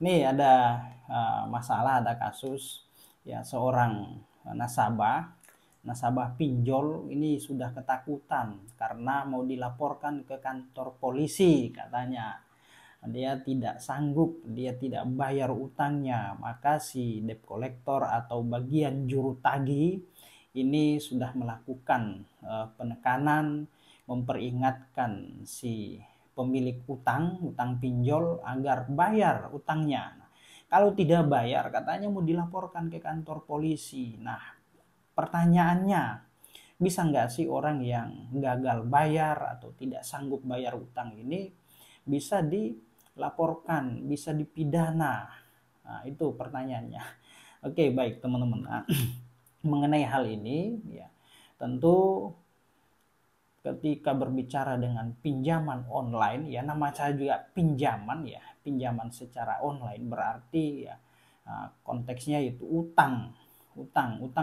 Nih ada masalah, ada kasus ya seorang nasabah pinjol ini sudah ketakutan karena mau dilaporkan ke kantor polisi katanya. Dia tidak sanggup, dia tidak bayar utangnya, maka si debt collector atau bagian juru tagih ini sudah melakukan penekanan, memperingatkan si pemilik utang pinjol agar bayar utangnya. Nah, kalau tidak bayar katanya mau dilaporkan ke kantor polisi. Nah, pertanyaannya, bisa nggak sih orang yang gagal bayar atau tidak sanggup bayar utang ini bisa dilaporkan, bisa dipidana? Nah, itu pertanyaannya. Oke, baik teman-teman. Nah, mengenai hal ini, ya tentu ketika berbicara dengan pinjaman online, ya nama saya juga pinjaman, ya pinjaman secara online berarti ya konteksnya itu utang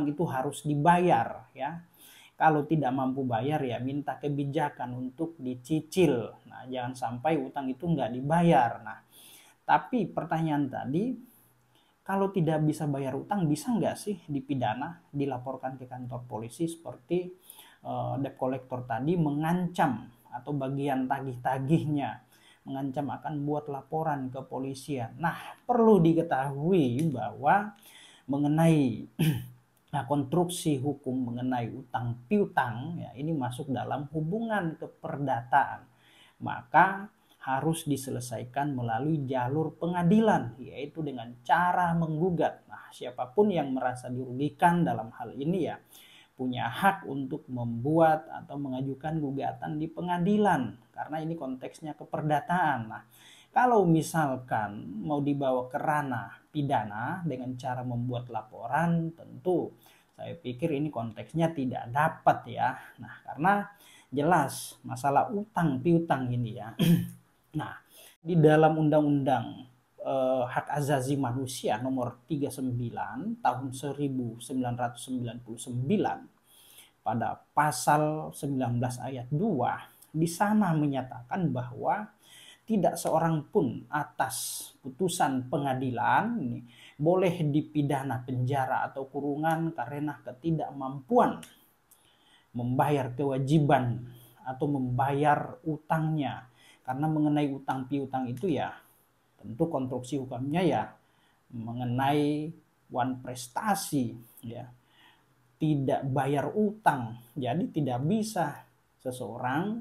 itu harus dibayar ya. Kalau tidak mampu bayar ya minta kebijakan untuk dicicil. Nah, jangan sampai utang itu nggak dibayar. Nah, tapi pertanyaan tadi, kalau tidak bisa bayar utang bisa nggak sih dipidana, dilaporkan ke kantor polisi seperti debt collector tadi mengancam atau bagian tagih-tagihnya mengancam akan buat laporan ke polisian. Nah, perlu diketahui bahwa mengenai konstruksi hukum mengenai utang piutang ya ini masuk dalam hubungan keperdataan, maka harus diselesaikan melalui jalur pengadilan, yaitu dengan cara menggugat. Nah, siapapun yang merasa dirugikan dalam hal ini ya punya hak untuk membuat atau mengajukan gugatan di pengadilan karena ini konteksnya keperdataan. Nah, kalau misalkan mau dibawa ke ranah pidana dengan cara membuat laporan, tentu saya pikir ini konteksnya tidak dapat ya. Nah, karena jelas masalah utang piutang ini ya. Nah, di dalam undang-undang hak azazi manusia nomor 39 tahun 1999 pada pasal 19 ayat 2 di sana menyatakan bahwa tidak seorang pun atas putusan pengadilan ini boleh dipidana penjara atau kurungan karena ketidakmampuan membayar kewajiban atau membayar utangnya. Karena mengenai utang piutang itu ya tentu konstruksi hukumnya ya mengenai wan prestasi ya, tidak bayar utang. Jadi tidak bisa seseorang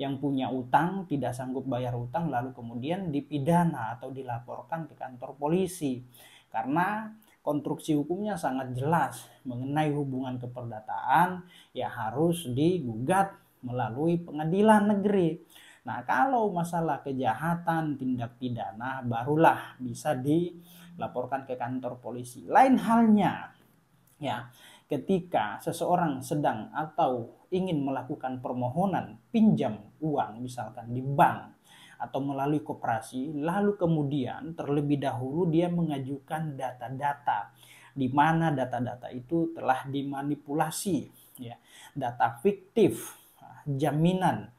yang punya utang tidak sanggup bayar utang lalu kemudian dipidana atau dilaporkan ke kantor polisi, karena konstruksi hukumnya sangat jelas mengenai hubungan keperdataan ya harus digugat melalui pengadilan negeri. Nah, kalau masalah kejahatan tindak pidana barulah bisa dilaporkan ke kantor polisi. Lain halnya ya ketika seseorang sedang atau ingin melakukan permohonan pinjam uang misalkan di bank atau melalui koperasi, lalu kemudian terlebih dahulu dia mengajukan data-data di mana data-data itu telah dimanipulasi ya, data fiktif, jaminan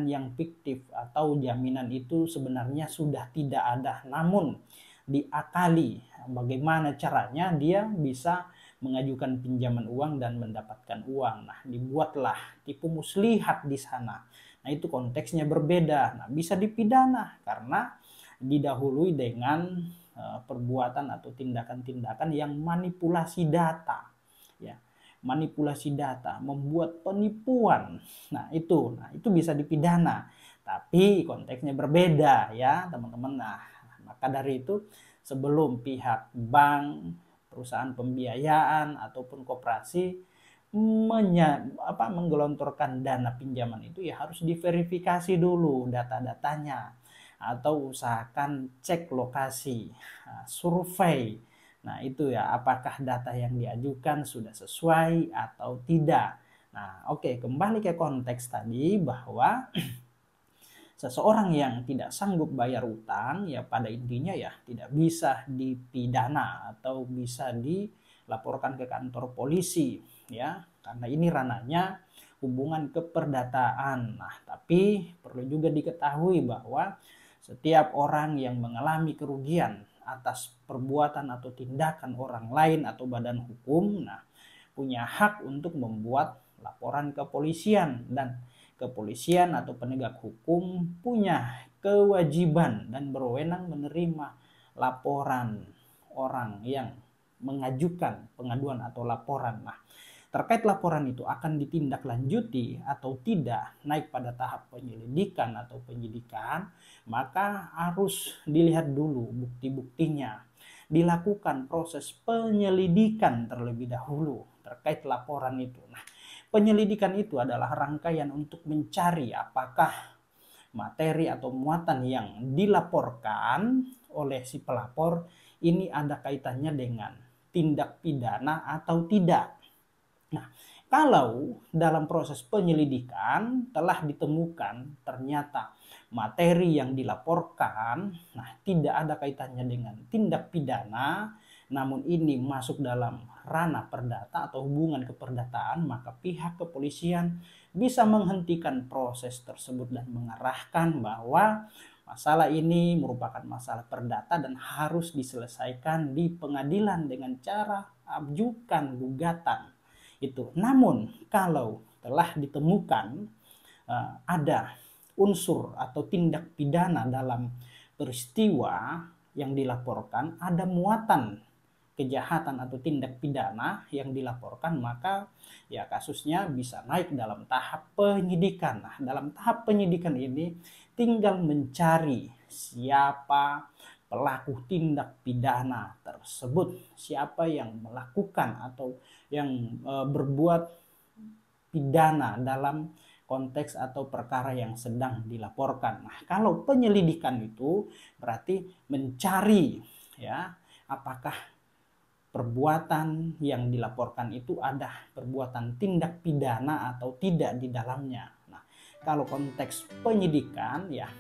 yang fiktif atau jaminan itu sebenarnya sudah tidak ada, namun diakali bagaimana caranya dia bisa mengajukan pinjaman uang dan mendapatkan uang. Nah, dibuatlah tipu muslihat di sana. Nah, itu konteksnya berbeda. Nah, bisa dipidana karena didahului dengan perbuatan atau tindakan-tindakan yang manipulasi data. Ya, manipulasi data, membuat penipuan. Nah, itu bisa dipidana. Tapi konteksnya berbeda ya, teman-teman. Nah, maka dari itu sebelum pihak bank, perusahaan pembiayaan ataupun koperasi menggelontorkan dana pinjaman itu ya harus diverifikasi dulu data-datanya atau usahakan cek lokasi, survei. Nah, itu ya apakah data yang diajukan sudah sesuai atau tidak. Nah, oke, kembali ke konteks tadi bahwa seseorang yang tidak sanggup bayar utang ya pada intinya ya tidak bisa dipidana atau bisa dilaporkan ke kantor polisi ya, karena ini ranahnya hubungan keperdataan. Nah, tapi perlu juga diketahui bahwa Setiap orang yang mengalami kerugian atas perbuatan atau tindakan orang lain atau badan hukum, nah, punya hak untuk membuat laporan ke kepolisian, dan kepolisian atau penegak hukum punya kewajiban dan berwenang menerima laporan orang yang mengajukan pengaduan atau laporan. Nah, terkait laporan itu akan ditindaklanjuti atau tidak naik pada tahap penyelidikan atau penyidikan, maka harus dilihat dulu bukti-buktinya. Dilakukan proses penyelidikan terlebih dahulu terkait laporan itu. Nah, penyelidikan itu adalah rangkaian untuk mencari apakah materi atau muatan yang dilaporkan oleh si pelapor ini ada kaitannya dengan tindak pidana atau tidak. Nah, kalau dalam proses penyelidikan telah ditemukan ternyata materi yang dilaporkan, nah, tidak ada kaitannya dengan tindak pidana, namun ini masuk dalam ranah perdata atau hubungan keperdataan, maka pihak kepolisian bisa menghentikan proses tersebut dan mengarahkan bahwa masalah ini merupakan masalah perdata dan harus diselesaikan di pengadilan dengan cara ajukan gugatan. Itu. Namun kalau telah ditemukan ada unsur atau tindak pidana dalam peristiwa yang dilaporkan, ada muatan kejahatan atau tindak pidana yang dilaporkan, maka ya kasusnya bisa naik dalam tahap penyidikan. Nah, dalam tahap penyidikan ini tinggal mencari siapa pelaku tindak pidana tersebut, siapa yang melakukan atau yang berbuat pidana dalam konteks atau perkara yang sedang dilaporkan. Nah, kalau penyelidikan itu berarti mencari ya apakah perbuatan yang dilaporkan itu ada perbuatan tindak pidana atau tidak di dalamnya. Nah, kalau konteks penyidikan ya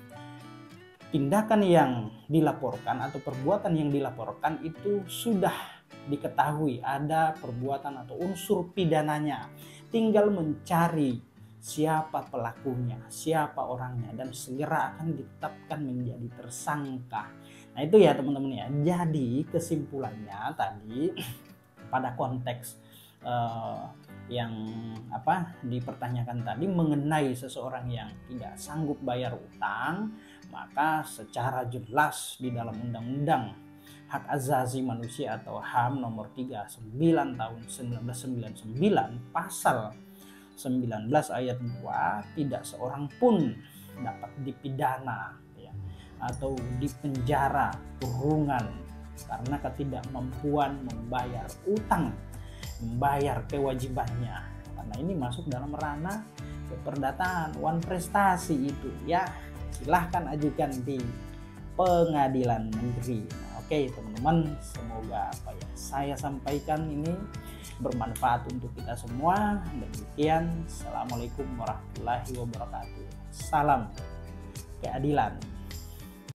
tindakan yang dilaporkan atau perbuatan yang dilaporkan itu sudah diketahui ada perbuatan atau unsur pidananya. Tinggal mencari siapa pelakunya, siapa orangnya, dan segera akan ditetapkan menjadi tersangka. Nah, itu ya teman-teman ya. Jadi kesimpulannya tadi pada konteks yang dipertanyakan tadi mengenai seseorang yang tidak sanggup bayar utang, maka secara jelas di dalam Undang-Undang Hak Asasi Manusia atau HAM nomor 39 tahun 1999 pasal 19 ayat 2 tidak seorang pun dapat dipidana ya, atau dipenjara kurungan karena ketidakmampuan membayar utang, membayar kewajibannya, karena ini masuk dalam ranah keperdataan, wan prestasi itu ya. Silahkan ajukan di pengadilan negeri. Nah, oke teman-teman, semoga apa yang saya sampaikan ini bermanfaat untuk kita semua. Demikian, assalamualaikum warahmatullahi wabarakatuh. Salam keadilan.